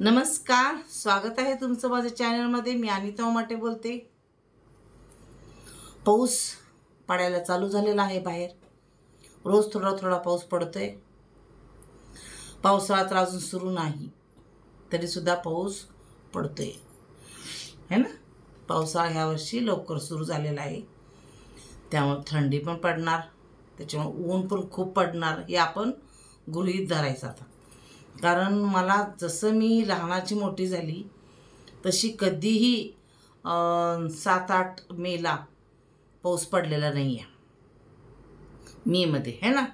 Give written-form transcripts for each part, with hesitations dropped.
नमस्कार, स्वागत आहे तुमचं माझ्या चॅनलमध्ये. मी अनिता उमाटे बोलते. पाऊस पडायला चालू झालेला आहे. बाहेर रोज थोडा थोडा पाऊस पडतोय. पावसाळा तर अजून सुरू नाही, तरीसुद्धा पाऊस पडतोय है ना. पावसाळा ह्या वर्षी लवकर सुरू झालेला आहे, त्यामुळे थंडी पण पडणार, त्याच्यामुळे ऊन पण खूप पडणार हे आपण गृहीत धरायचं आता. कारण मला जसं मी लहानाची मोठी झाली तशी कधीही 7-8 मेला पाऊस पडलेला नाही आहे. मेमध्ये है ना.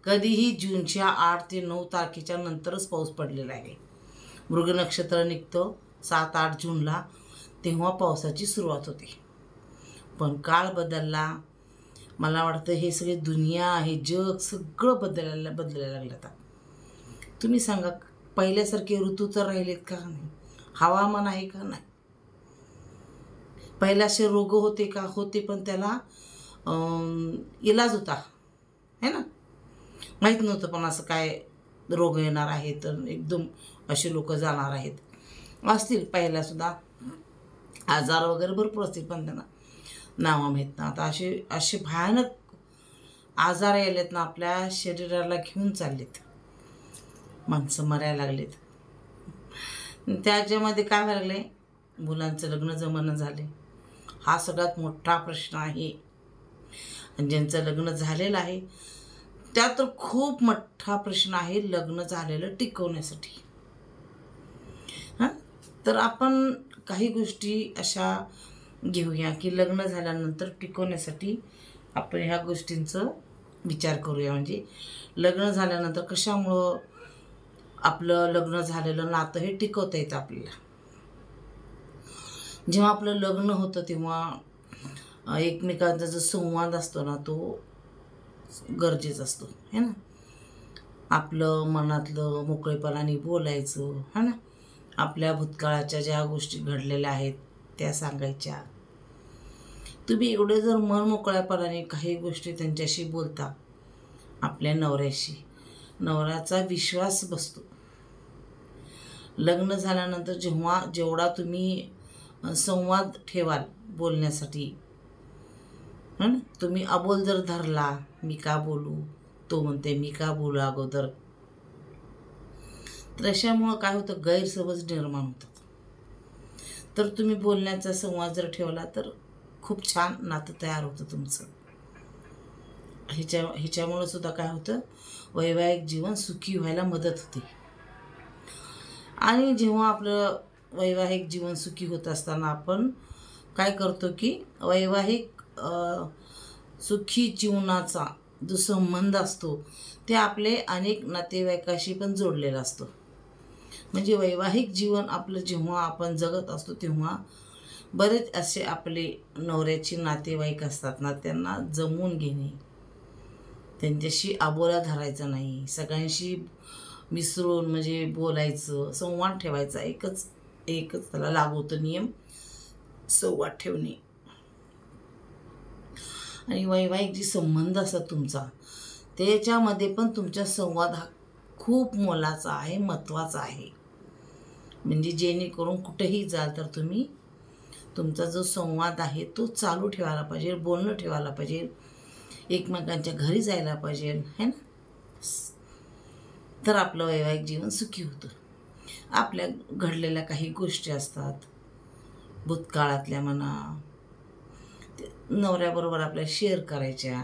कधीही जूनच्या 8 ते 9 तारखेच्या नंतरच पाऊस पडलेला आहे. मृग नक्षत्र निघतं 7-8 जूनला, तेव्हा पावसाची सुरुवात होते. पण काळ बदलला. मला वाटतं हे सगळे दुनिया, हे जग सगळं बदलायला लागलं. आता तुम्ही सांगा, पहिल्यासारखे ऋतू तर राहिलेत का? नाही. हवामान आहे का? नाही. पहिल्याचे रोग होते का? होते, पण त्याला इलाज होता है ना. माहीत नव्हतं पण असं काय रोग येणार आहे तर एकदम असे लोक जाणार आहेत. असतील पहिल्यासुद्धा आजार वगैरे भरपूर असतील, पण त्यांना नावं माहीत ना. आता असे भयानक आजार यायलेत ना, आपल्या शरीराला घेऊन चाललेत. माणसं मरायला लागलेत. त्याच्यामध्ये काय व्हायला लागले, मुलांचं लग्न जमणं झाले. हा सगळ्यात मोठा प्रश्न आहे. आणि ज्यांचं लग्न झालेलं आहे त्यात तर खूप मोठा प्रश्न आहे, लग्न झालेलं टिकवण्यासाठी. हां, तर आपण काही गोष्टी अशा घेऊया की लग्न झाल्यानंतर टिकवण्यासाठी आपण ह्या गोष्टींचं विचार करूया. म्हणजे लग्न झाल्यानंतर कशामुळं आपलं लग्न झालेलं नातं हे टिकवता येतं आपल्याला. जेव्हा आपलं लग्न होतं तेव्हा एकमेकांचा जो संवाद असतो ना, तो गरजेचा असतो है ना. आपलं मनातलं मोकळेपणाने बोलायचं है ना. आपल्या भूतकाळाच्या ज्या गोष्टी घडलेल्या आहेत त्या सांगायच्या. तुम्ही एवढे जर मन मोकळ्यापणाने काही गोष्टी त्यांच्याशी बोलता, आपल्या नवऱ्याशी, नवऱ्याचा विश्वास बसतो. लग्न झाल्यानंतर जेवढा तुम्ही संवाद ठेवाल बोलण्यासाठी, तुम्ही अबोल जर धरला, मी का बोलू, तो म्हणते मी का बोलू अगोदर, तर अशामुळं काय होतं, गैरसमज निर्माण होतात. तर तुम्ही बोलण्याचा संवाद जर ठेवला तर खूप छान नातं तयार होतं तुमचं. ह्याच्यामुळं सुद्धा काय होतं, वैवाहिक जीवन सुखी व्हायला मदत होते. आणि जेव्हा आपलं वैवाहिक जीवन सुखी होत असताना आपण काय करतो की वैवाहिक सुखी जीवनाचा जो संबंध असतो ते आपले अनेक नातेवाईकाशी पण जोडलेला असतो. म्हणजे वैवाहिक जीवन आपलं जेव्हा आपण जगत असतो तेव्हा बरेच असे आपले नवऱ्याचे नातेवाईक असतात ना, त्यांना जमवून घेणे, त्यांच्याशी अबोला धरायचं नाही, सगळ्यांशी मिसळून म्हणजे बोलायचं, संवाद ठेवायचा. एकच त्याला लागू होतं नियम, संवाद ठेवणे. आणि वैवाहिक जे संबंध असतात तुमचा, त्याच्यामध्ये पण तुमचा संवाद हा खूप मोलाचा आहे, महत्त्वाचा आहे. म्हणजे जेणेकरून कुठेही जाल तर तुम्ही तुमचा जो संवाद आहे तो चालू ठेवायला पाहिजे, बोलणं ठेवायला पाहिजे, एकमेकांच्या घरी जायला पाहिजे है ना. तर आपलं वैवाहिक जीवन सुखी होतं. आपल्या घडलेल्या काही गोष्टी असतात भूतकाळातल्या म्हणा, नवऱ्याबरोबर आपल्या शेअर करायच्या,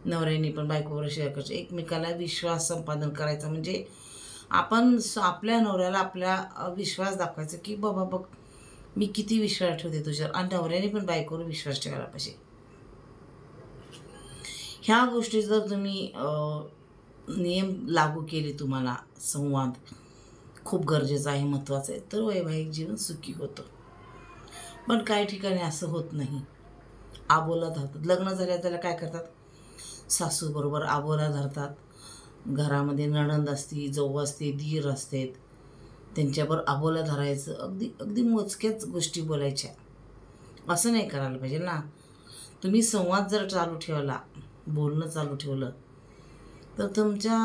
नवऱ्याने पण बायकोबरोबर शेअर करायच्या, एकमेकाला विश्वास संपादन करायचा. म्हणजे आपण आपल्या नवऱ्याला आपल्या विश्वास दाखवायचा की बाबा बघ, मी किती विश्वास ठेवते तुझ्यावर, आणि नवऱ्याने पण बायकोवर विश्वास ठेवायला पाहिजे. ह्या गोष्टी जर तुम्ही नियम लागू केले, तुम्हाला संवाद खूप गरजेचा आहे, महत्त्वाचं आहे, तर वैवाहिक जीवन सुखी होतं. पण काही ठिकाणी असं होत नाही, आबोला धरतात. लग्न झाल्या काय करतात, सासूबरोबर आबोला धरतात. घरामध्ये नणंद असते, जाऊ असते, दीर असतात, त्यांच्याबरोबर आबोला धरायचं. अगदी मोजक्याच गोष्टी बोलायच्या. असं नाही करायला पाहिजे ना. तुम्ही संवाद जर चालू ठेवला, बोलणं चालू ठेवलं, तर तुमच्या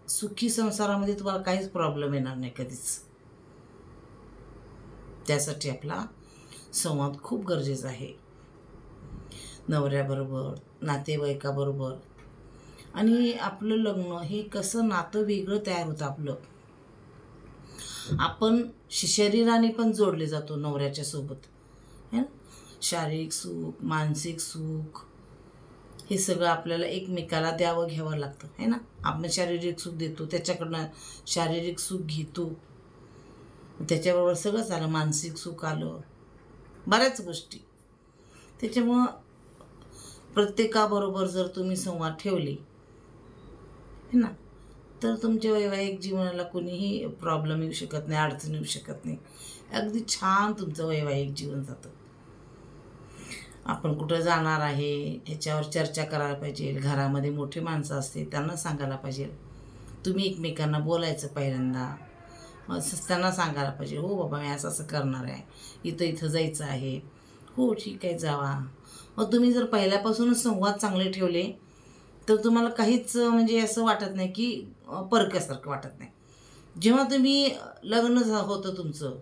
सुखी संसारामध्ये तुम्हाला काहीच प्रॉब्लेम येणार नाही कधीच. त्यासाठी आपला संवाद खूप गरजेचा आहे. नवऱ्याबरोबर, नातेवाईकाबरोबर. आणि आपलं लग्न हे कसं नातं वेगळं तयार होतं आपलं. आपण शरीराने पण जोडले जातो नवऱ्याच्या सोबत, है ना. शारीरिक सुख, मानसिक सुख हे सगळं आपल्याला एकमेकाला द्यावं घ्यावं लागतं, है ना. आपण शारीरिक सुख देतो, त्याच्याकडनं शारीरिक सुख घेतो, त्याच्याबरोबर सगळंच आलं, मानसिक सुख आलं, बऱ्याच गोष्टी. त्याच्यामुळं प्रत्येकाबरोबर जर तुम्ही संवाद ठेवले, है ना, तर तुमच्या वैवाहिक जीवनाला कोणीही प्रॉब्लेम येऊ शकत नाही, अडचण येऊ शकत नाही. अगदी छान तुमचं वैवाहिक जीवन जातं. आपण कुठं जाणार आहे ह्याच्यावर चर्चा करायला पाहिजे. घरामध्ये मोठी माणसं असते त्यांना सांगायला पाहिजे. तुम्ही एकमेकांना बोलायचं पहिल्यांदा, मग त्यांना सांगायला पाहिजे, हो बाबा मी असं असं करणार आहे, इथं जायचं आहे, हो ठीक आहे जावा. मग तुम्ही जर पहिल्यापासूनच संवाद चांगले ठेवले तर तुम्हाला काहीच म्हणजे असं वाटत नाही की परक्यासारखं वाटत नाही. जेव्हा तुम्ही लग्न होतं तुमचं,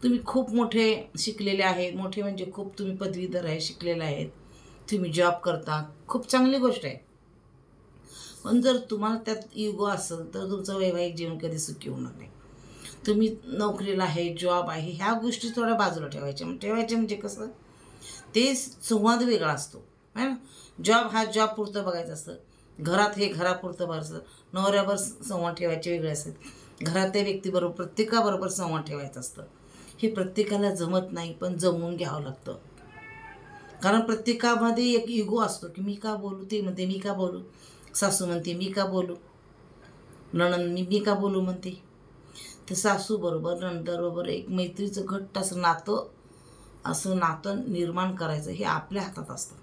तुम्ही खूप मोठे शिकलेले आहेत, मोठे म्हणजे खूप तुम्ही पदवीधर आहे, शिकलेले आहेत, तुम्ही जॉब करता, खूप चांगली गोष्ट आहे. पण जर तुम्हाला त्यात इगो असेल तर तुमचं वैवाहिक जीवन कधी सुखी होणार नाही. तुम्ही नोकरीला आहे, जॉब आहे, ह्या गोष्टी थोड्या बाजूला ठेवायच्या म्हणजे कसं, ते संवाद वेगळा असतो, है ना. जॉब हा जॉब पुरतं बघायचं असतं, घरात हे घरापुरतं बघायचं, नवऱ्यावर संवाद ठेवायचे वेगळे असतात, घरातल्या व्यक्तीबरोबर प्रत्येकाबरोबर संवाद ठेवायचं असतं. हे प्रत्येकाला जमत नाही, पण जमवून घ्यावं लागतं. कारण प्रत्येकामध्ये एक इगो असतो की मी का बोलू, ते म्हणते मी का बोलू, सासू म्हणते मी का बोलू, नणंद मी का बोलू म्हणते. तर सासूबरोबर नणंदबरोबर एक मैत्रीचं घट्ट असं नातं निर्माण करायचं हे आपल्या हातात असतं.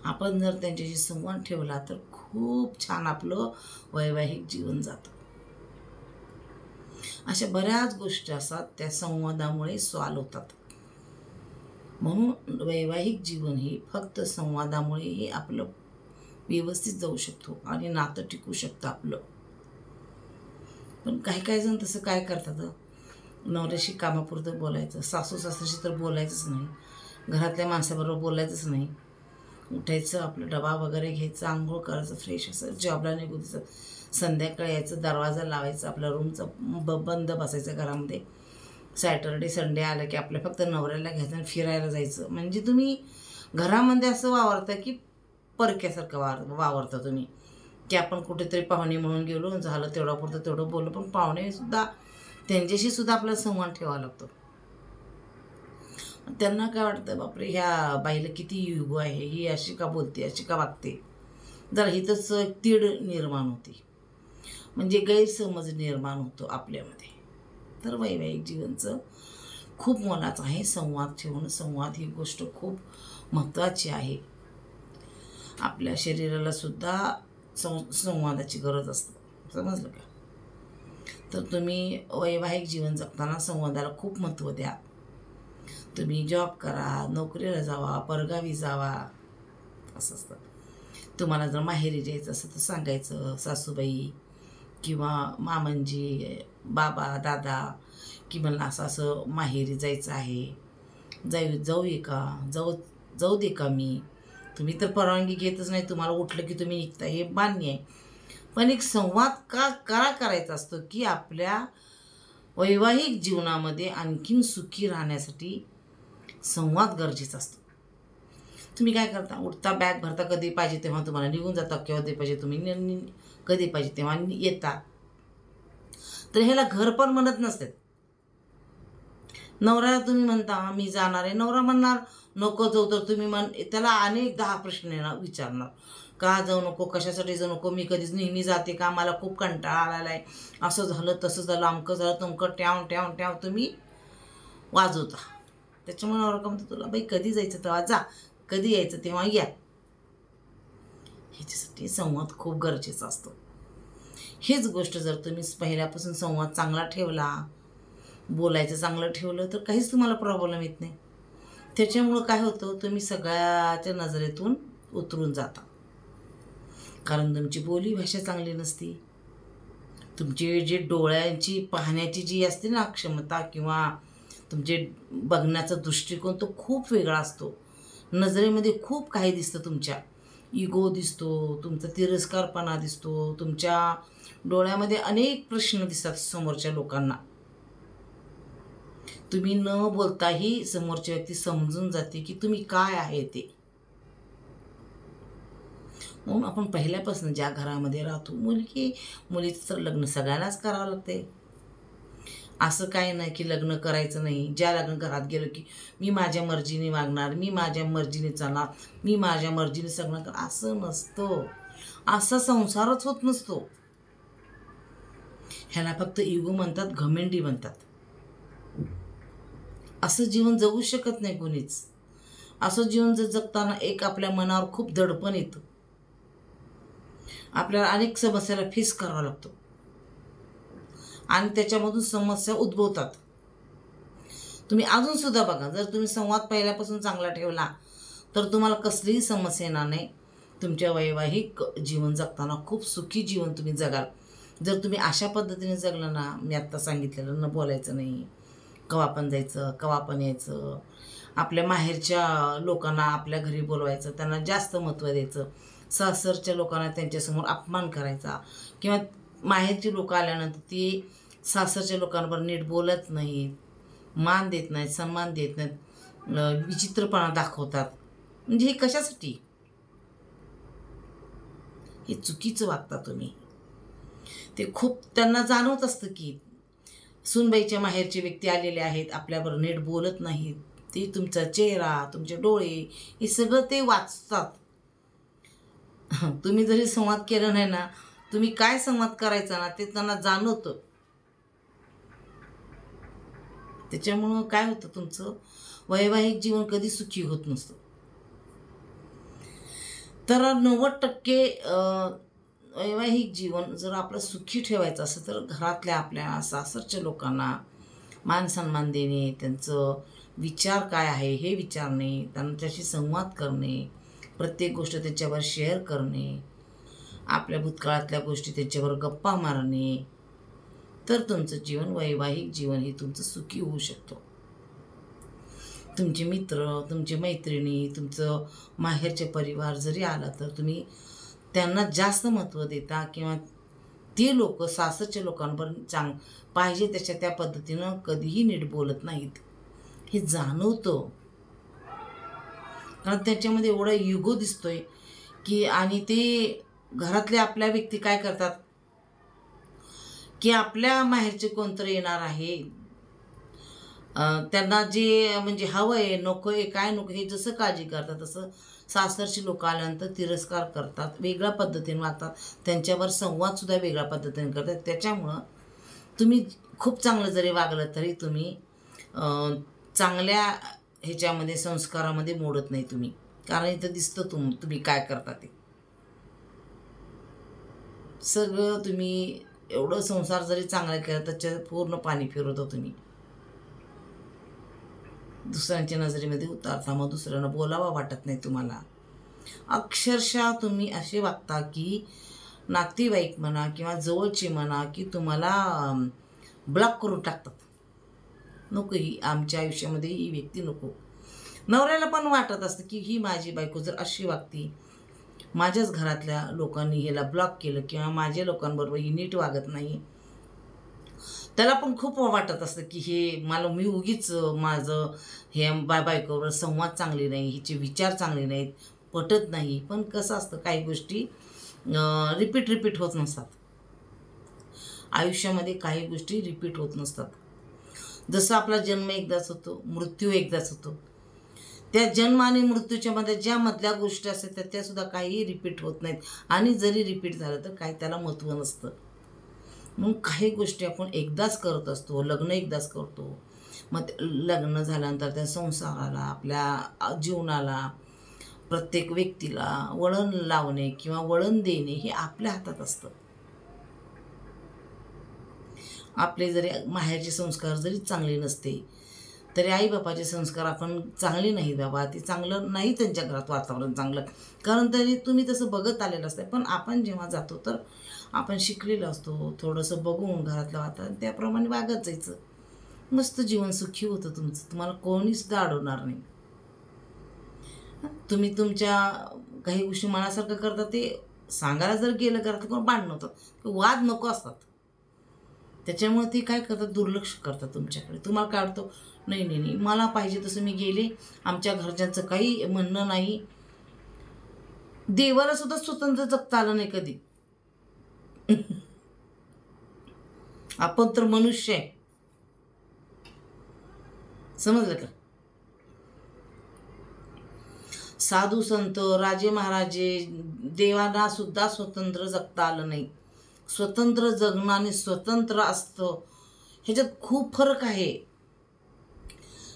आपण जर त्यांच्याशी संवाद ठेवला तर खूप छान आपलं वैवाहिक जीवन जातं. अशा बऱ्याच गोष्टी असतात त्या संवादामुळे सॉल्व्ह होतात. म्हणून वैवाहिक जीवन हे फक्त संवादामुळेही आपलं व्यवस्थित जाऊ शकतो आणि नातं टिकू शकतं आपलं. पण काही जण तसं काय करतात, नवऱ्याशी कामापुरतं बोलायचं, सासू सासऱ्याशी तर बोलायचंच नाही, घरातल्या माणसाबरोबर बोलायचंच नाही, उठायचं, आपलं डबा वगैरे घ्यायचं, आंघोळ करायचं, फ्रेश असं जॉबला निघून द्यायचं, संध्याकाळी यायचं, दरवाजा लावायचा, आपल्या रूमचं बंद बसायचं घरामध्ये. सॅटर्डे संडे आलं की आपल्या फक्त नवऱ्याला घ्यायचं आणि फिरायला जायचं. म्हणजे तुम्ही घरामध्ये असं वावरता की परक्यासारखं वावरता तुम्ही, की आपण कुठेतरी पाहुणे म्हणून गेलो, झालं तेवढं तेवढं बोललो, पण पाहुणेसुद्धा त्यांच्याशी सुद्धा आपल्याला संवाद ठेवावा लागतो. त्यांना काय वाटतं, बापरे ह्या बाईला किती युगो आहे, ही अशी का बोलते, अशी का वागते, जरा हिथंच तीड निर्माण होते, म्हणजे गैरसमज निर्माण होतो आपल्यामध्ये. तर वैवाहिक जीवनचं खूप मोलाचं आहे. संवाद ठेवणं, संवाद ही गोष्ट खूप महत्त्वाची आहे. आपल्या शरीराला सुद्धा संवादाची गरज असते, समजलं का. तर तुम्ही वैवाहिक जीवन जगताना संवादाला खूप महत्त्व द्या. तुम्ही जॉब करा, नोकरीला जावा, परगावी जावा, असं असतं. तुम्हाला जर माहेरी जायचं असेल तर सांगायचं, सासूबाई किंवा मामंजी, बाबा, दादा, की मला असं माहेरी जायचं आहे, जाऊ दे का मी. तुम्ही तर परवानगी घेतच नाही, तुम्हाला उठलं की तुम्ही निघता, हे मान्य आहे. पण एक संवाद करायचा असतो की आपल्या वैवाहिक जीवनामध्ये आणखीन सुखी राहण्यासाठी संवाद गरजेचा असतो. तुम्ही काय करता, उठता, बॅग भरता, कधी पाहिजे तेव्हा तुम्हाला निघून जाता, केव्हा ते पाहिजे तुम्ही कधी पाहिजे तेव्हा येता. तर ह्याला घर पण म्हणत नसतात. नवऱ्याला तुम्ही म्हणता मी जाणार आहे, नवरा म्हणणार नको जाऊ, तर तुम्ही त्याला अनेक 10 प्रश्न विचारणार, का जाऊ नको, कशासाठी जाऊ नको, मी कधीच नेहमी जाते का, मला खूप कंटाळा आलेला आहे, असं झालं तसं झालं, अमकं झालं तमकं, ट्याव तुम्ही वाजवता. त्याच्यामुळे नवरा का म्हणतो, तुला बाई कधी जायचं तेव्हा जा, कधी यायचं तेव्हा या. ह्याच्यासाठी संवाद खूप गरजेचा असतो. हेच गोष्ट जर तुम्ही पहिल्यापासून संवाद चांगला ठेवला, बोलायचं चांगलं ठेवलं, तर काहीच तुम्हाला प्रॉब्लेम येत नाही. त्याच्यामुळं काय होतं, तुम्ही सगळ्याच्या नजरेतून उतरून जाता. कारण तुमची बोली भाषा चांगली नसती, तुमची जे डोळ्यांची पाहण्याची जी असते ना क्षमता किंवा तुमचे बघण्याचा दृष्टिकोन तो खूप वेगळा असतो. नजरेमध्ये खूप काही दिसतं. तुमच्या इगो दिसतो, तुमचा तिरस्कारपणा दिसतो, तुमच्या डोळ्यामध्ये अनेक प्रश्न दिसतात समोरच्या लोकांना. तुम्ही न बोलताही समोरची व्यक्ती समजून जाते की तुम्ही काय आहे ते. म्हणून आपण पहिल्यापासून ज्या घरामध्ये राहतो, मुलीचं तर लग्न सगळ्यांनाच करावं लागते. असं काय नाही की लग्न करायचं नाही. ज्या लग्न घरात गेलो की मी माझ्या मर्जीने वागणार, मी माझ्या मर्जीने चालणार, मी माझ्या मर्जीने सगळं कर, असं नसतं. असा संसारच होत नसतो. ह्याला फक्त इगो म्हणतात, घमेंडी म्हणतात. असं जीवन जगू शकत नाही कोणीच. असं जीवन जगताना एक आपल्या मनावर खूप दडपण येतं. आपल्याला अनेक समस्याला फेस करावा लागतो आणि त्याच्यामधून समस्या उद्भवतात. तुम्ही अजून सुद्धा बघा, जर तुम्ही संवाद पहिल्यापासून चांगला ठेवला तर तुम्हाला कसलीही समस्या येणार नाही. तुमच्या वैवाहिक जीवन जगताना खूप सुखी जीवन तुम्ही जगाल. जर तुम्ही अशा पद्धतीने जगलं ना, मी आत्ता सांगितलेलं, न बोलायचं नाही, कवा पण जायचं, कवा पण यायचं, आपल्या माहेरच्या लोकांना आपल्या घरी बोलवायचं, त्यांना जास्त महत्त्व द्यायचं, सासरच्या लोकांना त्यांच्यासमोर अपमान करायचा, किंवा माहेरची लोकं आल्यानंतर ती सासरच्या लोकांवर नीट बोलत नाहीत, मान देत नाहीत, सन्मान देत नाहीत, विचित्रपणा दाखवतात. म्हणजे हे कशासाठी? हे चुकीचं वागता तुम्ही. ते खूप त्यांना जाणवत असतं की सुनबाईच्या माहेरचे व्यक्ती आलेले आहेत, आपल्यावर नीट बोलत नाहीत. ते तुमचा चेहरा, तुमचे डोळे, हे सगळं ते वाचतात. तुम्ही जरी संवाद केला नाही ना, तुम्ही काय संवाद करायचा ना ते त्यांना जाणवतं. त्याच्यामुळं काय होतं, तुमचं वैवाहिक जीवन कधी सुखी होत नसतं. तर 90% वैवाहिक जीवन जर आपलं सुखी ठेवायचं असेल तर घरातल्या आपल्या सासरच्या लोकांना मान सन्मान देणे, त्यांचं विचार काय आहे हे विचारणे, त्यांच्याशी संवाद करणे, प्रत्येक गोष्ट त्यांच्यावर शेअर करणे, आपल्या भूतकाळातल्या गोष्टी त्यांच्यावर गप्पा मारणे, तर तुमचं जीवन, वैवाहिक जीवन हे तुमचं सुखी होऊ शकतं. तुमचे मित्र, तुमचे मैत्रिणी, तुमचं माहेरचे परिवार जरी आला तर तुम्ही त्यांना जास्त महत्त्व देता, किंवा ते लोक सासरच्या लोकांवर पाहिजे त्या पद्धतीनं कधीही नीट बोलत नाहीत. हे जाणवतं, कारण त्याच्यामध्ये एवढा युगो दिसतोय की. आणि ते घरातले आपल्या व्यक्ती काय करतात की आपल्या माहेरचे कोणतरी येणार आहे, त्यांना जे म्हणजे हवं आहे, नको आहे, काय नको, हे जसं काळजी करतात तसं सासरची लोक आल्यानंतर तिरस्कार करतात, वेगळ्या पद्धतीने वागतात, त्यांच्यावर संवादसुद्धा वेगळ्या पद्धतीने करतात. त्याच्यामुळं तुम्ही खूप चांगलं जरी वागलं तरी तुम्ही चांगल्या ह्याच्यामध्ये संस्कारामध्ये मोडत नाही तुम्ही, कारण इथं दिसतं तुम्ही काय करता ते सगळं. तुम्ही एवढं संसार जरी चांगला केला त्याच्यात पूर्ण पाणी फिरवतो तुम्ही. दुसऱ्यांच्या नजरेमध्ये उतारता, मग दुसऱ्यांना बोलावं वाटत नाही तुम्हाला. अक्षरशः तुम्ही असे वागता की नातेवाईक म्हणा किंवा जवळचे म्हणा की तुम्हाला ब्लॉक करून टाकतात. नको, ही आमच्या आयुष्यामध्ये ही व्यक्ती नको. नवऱ्याला पण वाटत असतं की ही माझी बायको जर अशी वागती, माझ्याच घरातल्या लोकांनी ह्याला ब्लॉक केलं किंवा माझ्या लोकांबरोबर ही नीट वागत नाही, त्याला पण खूप वाटत असतं की हे मी उगीच माझं हे बायकोवर संवाद चांगले नाही, हिचे विचार चांगले नाहीत, पटत नाही. पण कसं असतं, काही गोष्टी रिपीट होत नसतात आयुष्यामध्ये. काही गोष्टी रिपीट होत नसतात. जसं आपला जन्म एकदाच होतो, मृत्यू एकदाच होतो. त्या जन्म आणि मृत्यूच्या मध्ये ज्या मधल्या गोष्टी असतात त्यासुद्धा काही रिपीट होत नाहीत. आणि जरी रिपीट झालं तर काही त्याला महत्त्व नसतं. मग काही गोष्टी आपण एकदाच करत असतो, लग्न एकदाच करतो. मग लग्न झाल्यानंतर त्या संसाराला, आपल्या जीवनाला, प्रत्येक व्यक्तीला वळण लावणे किंवा वळण देणे हे आपल्या हातात असतं. आपले जरी माहेरचे संस्कार जरी चांगले नसते तरी आईबापाचे संस्कार आपण चांगले नाही बाबा, ते चांगलं नाही, त्यांच्या घरात वातावरण चांगलं, कारण तरी तुम्ही तसं बघत आलेलं असतं. पण आपण जेव्हा जातो तर आपण शिकलेलो असतो, थोडंसं बघून घरातलं वातावरण त्याप्रमाणे वागत जायचं. मस्त जीवन सुखी होतं तुमचं, तुम्हाला कोणीसुद्धा अडवणार नाही. तुम्ही तुमच्या काही गोष्टी मनासारखं करता ते सांगायला जर गेलं घरात कोण भांडणं होतं, वाद नको असतात. त्याच्यामुळे ते काय करतात, दुर्लक्ष करतात तुमच्याकडे. तुम्हाला काय वाटतं, नाही नाही नाही मला पाहिजे तसं मी गेले, आमच्या घरच्यांचं काही म्हणणं नाही. देवाला सुद्धा स्वतंत्र जगता आलं नाही कधी. आपण तर मनुष्य आहे, समजलं का? साधू संत राजे महाराजे देवांना सुद्धा स्वतंत्र जगता आलं नाही. स्वतंत्र जगणं आणि स्वतंत्र असतं ह्याच्यात खूप फरक आहे.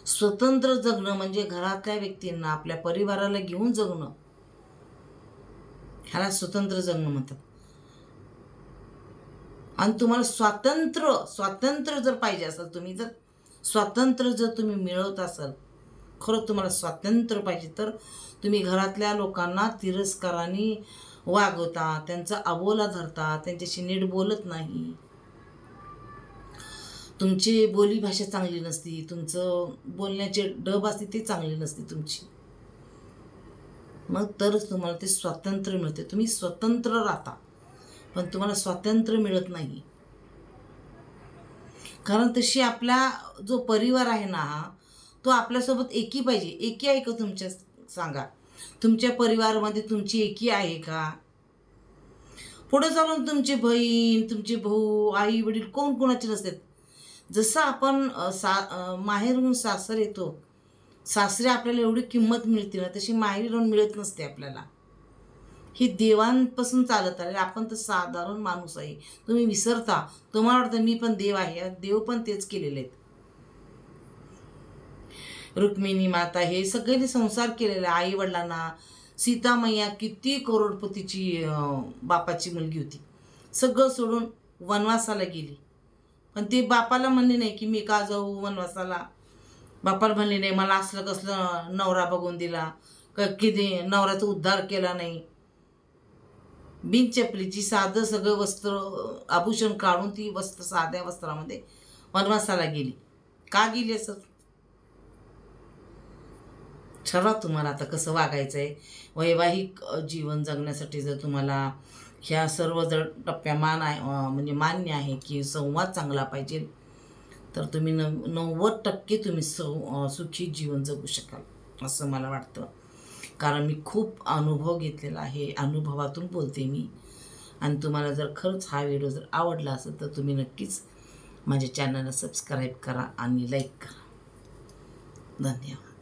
स्वतंत्र जगणं म्हणजे घरातल्या व्यक्तींना आपल्या परिवाराला घेऊन जगणं, ह्याला स्वतंत्र जगणं म्हणतात. आणि तुम्हाला स्वातंत्र्य जर पाहिजे असेल, तुम्ही जर स्वातंत्र्य जर तुम्ही मिळवत असाल, खरं तुम्हाला स्वातंत्र्य पाहिजे, तर तुम्ही घरातल्या लोकांना तिरस्काराने वागवता, त्यांचा अबोला धरता, त्यांच्याशी नीट बोलत नाही, तुमची बोली भाषा चांगली नसती, तुमचं बोलण्याचे ढब असते ते चांगली नसते तुमची. मग तरच तुम्हाला ते स्वातंत्र्य मिळते. तुम्ही स्वतंत्र राहता, पण तुम्हाला स्वातंत्र्य मिळत नाही. कारण तशी आपला जो परिवार आहे ना, तो आपल्यासोबत एकी पाहिजे. एकी आहे का तुमच्या? सांगा, तुमच्या परिवारामध्ये तुमची एकी आहे का? पुढे चालून तुमची बहीण, तुमचे भाऊ, आई वडील कोण कोणाचे नसतात. जसं आपण माहेरून सासर येतो, सासरे आपल्याला एवढी किंमत मिळते ना, तशी माहेरी राहून मिळत नसते आपल्याला. ही देवांपासून चालत आले. आपण तर साधारण माणूस आहे, तुम्ही विसरता. तुम्हाला वाटतं मी पण देव आहे, देव पण तेच केलेले आहेत. रुक्मिणी माता हे सगळ्यांनी संसार केलेला. आई वडिलांना, सीता मैया किती करोडपतीची बापाची मुलगी होती, सगळं सोडून वनवासाला गेली. पण ते बापाला म्हणले नाही की मी का जाऊ वनवासाला. बापाला म्हणले नाही मला असलं कसलं नवरा बघून दिला, किती नवऱ्याचा उद्धार केला नाही. बिनचपलीची साधं सगळं वस्त्र आभूषण काढून ती साध्या वस्त्रामध्ये वनवासाला गेली. का गेली असं? ठरवा तुम्हाला आता कसं वागायचं आहे. वैवाहिक जीवन जगण्यासाठी जर तुम्हाला ह्या सर्व जर टप्प्या म्हणजे मान्य आहे की संवाद चांगला पाहिजे, तर तुम्ही 90% तुम्ही सुखी जीवन जगू शकाल असं मला वाटतं. कारण मी खूप अनुभव घेतलेला आहे, अनुभवातून बोलते मी. आणि तुम्हाला जर खरंच हा व्हिडिओ जर आवडला असेल तर तुम्ही नक्कीच माझ्या चॅनलला सबस्क्राईब करा आणि लाईक करा. धन्यवाद.